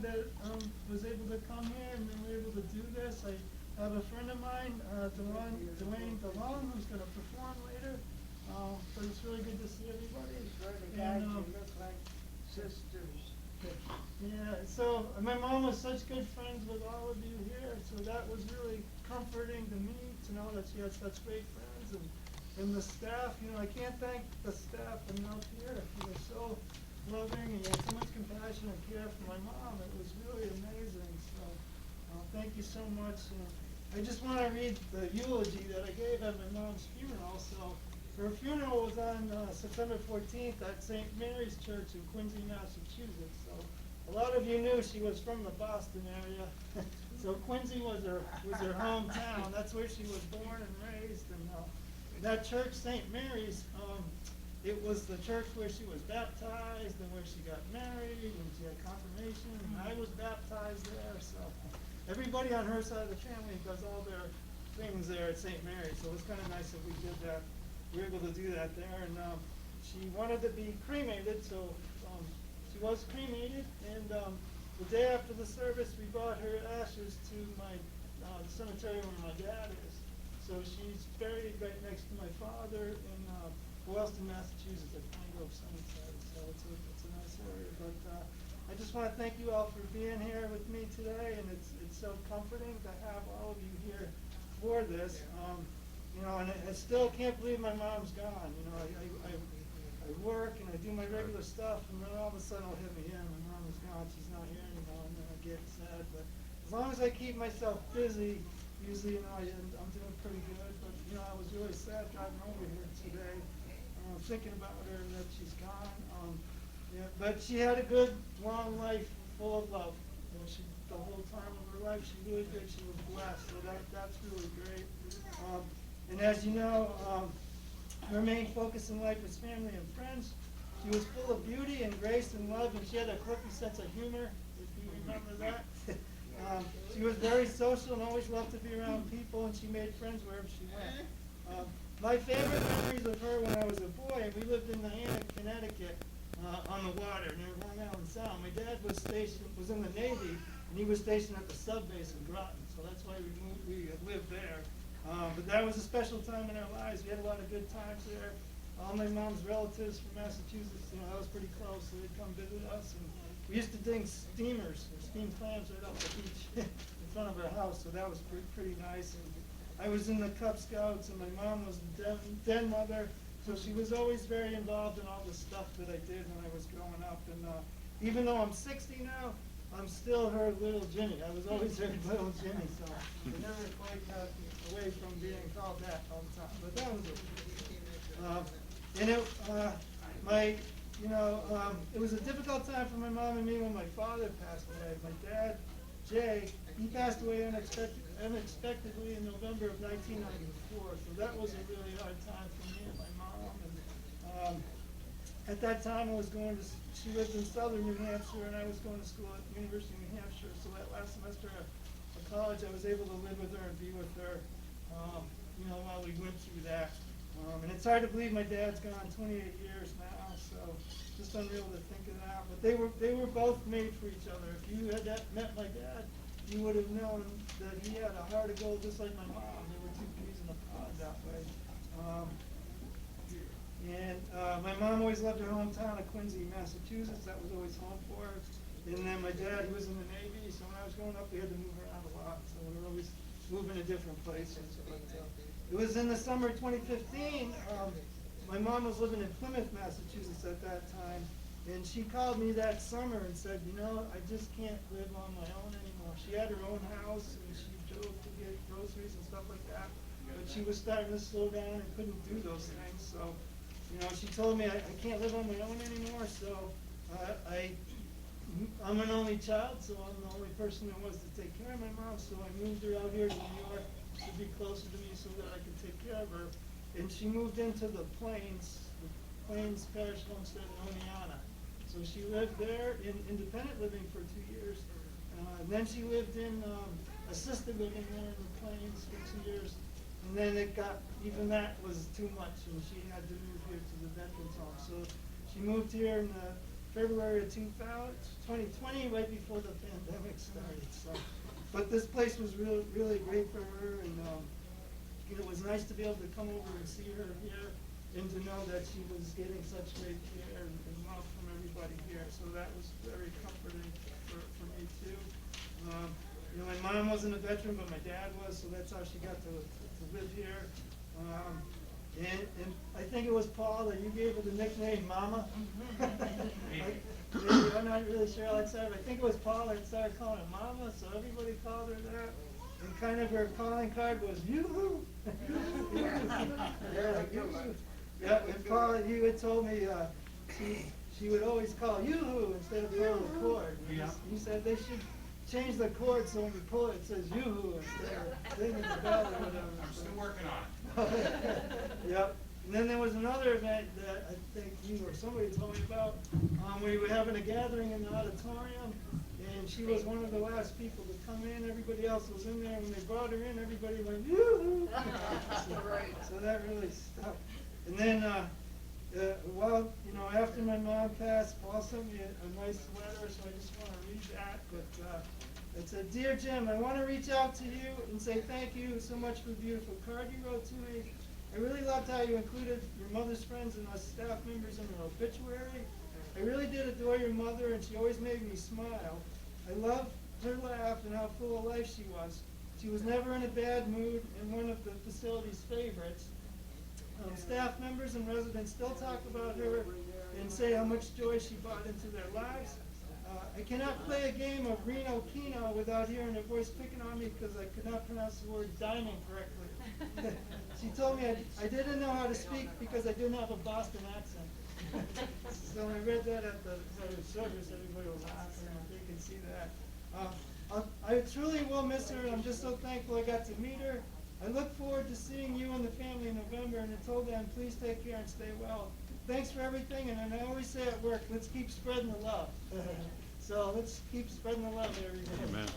glad that was able to come here and then we're able to do this. I have a friend of mine, Dwayne DeLong, who's going to perform later. But it's really good to see everybody. Swear to God, you look like sisters. Yeah, so my mom was such good friends with all of you here, so that was really comforting to me to know that she had such great friends. And the staff, I can't thank the staff enough here. They're so loving and you had so much compassion and care for my mom. It was really amazing. So thank you so much. I just want to read the eulogy that I gave at my mom's funeral. So her funeral was on September 14th at St. Mary's Church in Quincy, Massachusetts. So a lot of you knew she was from the Boston area. So Quincy was her hometown. That's where she was born and raised. And that church, St. Mary's, it was the church where she was baptized and where she got married and she had confirmation. And I was baptized there. So everybody on her side of the family does all their things there at St. Mary's. So it was kind of nice that we did that. We were able to do that there. And she wanted to be cremated, so she was cremated. And the day after the service, we brought her ashes to the cemetery where my dad is. So she's buried right next to my father in Boylston, Massachusetts at Pine Grove Cemetery. So it's a nice area. But I just want to thank you all for being here with me today, and it's so comforting to have all of you here for this. And I still can't believe my mom's gone. I work and I do my regular stuff, and then all of a sudden it'll hit me, yeah, my mom is gone, she's not here anymore, and then I get sad. But as long as I keep myself busy, usually, I'm doing pretty good. But, I was really sad driving over here today, thinking about her and that she's gone. But she had a good, long life full of love. The whole time of her life, she really did. She was blessed, so that's really great. And as you know, her main focus in life was family and friends. She was full of beauty and grace and love, and she had a quirky sense of humor, if you remember that. She was very social and always loved to be around people, and she made friends wherever she went. My favorite memories of her when I was a boy, we lived in Hyannis, Connecticut, on the water near Long Island Sound. My dad was in the Navy, and he was stationed at the sub base in Groton, so that's why we lived there. But that was a special time in our lives. We had a lot of good times there. All my mom's relatives from Massachusetts, that was pretty close, so they'd come visit us. And we used to ding steamers, or steam clams right off the beach in front of our house, so that was pretty nice. And I was in the Cub Scouts, and my mom was the den mother, so she was always very involved in all the stuff that I did when I was growing up. And even though I'm 60 now, I'm still her little Jimmy. I was always her little Jimmy, so I never quite got away from being called that all the time. But that was it. It was a difficult time for my mom and me when my father passed away. My dad, Jay, he passed away unexpectedly in November of 1994. So that was a really hard time for me and my mom. And at that time, she lived in southern New Hampshire, and I was going to school at the University of New Hampshire. So that last semester of college, I was able to live with her and be with her, while we went through that. And it's hard to believe my dad's gone 28 years now, so just unreal to think of that. But they were both made for each other. If you had met my dad, you would have known that he had a heart of gold just like my mom. They were two peas in a pod that way. My mom always loved her hometown of Quincy, Massachusetts. That was always home for her. And then my dad was in the Navy, so when I was growing up, we had to move around a lot. So we were always moving to different places. But it was in the summer of 2015. My mom was living in Plymouth, Massachusetts at that time. And she called me that summer and said, I just can't live on my own anymore. She had her own house, and she drove to get groceries and stuff like that. But she was starting to slow down and couldn't do those things. So she told me I can't live on my own anymore, so I'm an only child, so I'm the only person that was to take care of my mom, so I moved her out here to New York to be closer to me so that I could take care of her. And she moved into the Plains Parish Homestead in Oneonta. So she lived there in independent living for 2 years. And then she lived in assisted living there in the Plains for 2 years. And then even that was too much, and she had to move here to the veterans home. So she moved here in February of 2020, right before the pandemic started. So, but this place was really great for her, and it was nice to be able to come over and see her here, and to know that she was getting such great care and love from everybody here. So that was very comforting for me too. My mom wasn't a veteran, but my dad was, so that's how she got to live here. And I think it was Paul that you gave her the nickname Mama. Maybe, I'm not really sure how it started, but I think it was Paul that started calling her Mama, so everybody called her that. And kind of her calling card was Yoo-hoo. Yeah, and Paul, you had told me she would always call Yoo-hoo instead of pulling the cord. You said they should change the cord so when you pull it, it says Yoo-hoo instead of ringing the bell or whatever. I'm still working on it. Yep. And then there was another event that I think you or somebody told me about. We were having a gathering in the auditorium, and she was one of the last people to come in. Everybody else was in there. When they brought her in, everybody went, yoo-hoo. So that really stuck. And then, after my mom passed, Paul sent me a nice letter, so I just want to read that. But it said, "Dear Jim, I want to reach out to you and say thank you so much for the beautiful card you wrote to me. I really loved how you included your mother's friends and us staff members in the obituary. I really did adore your mother, and she always made me smile. I loved her laugh and how full of life she was. She was never in a bad mood and one of the facility's favorites. Staff members and residents still talk about her and say how much joy she brought into their lives. I cannot play a game of Reno Keno without hearing her voice picking on me because I could not pronounce the word diamond correctly. She told me I didn't know how to speak because I didn't have a Boston accent." So I read that at the service. Everybody was laughing. They can see that. I truly will miss her. I'm just so thankful I got to meet her. I look forward to seeing you and the family in November, and until then, please take care and stay well. Thanks for everything, and I always say at work, let's keep spreading the love. So let's keep spreading the love, everybody. Amen.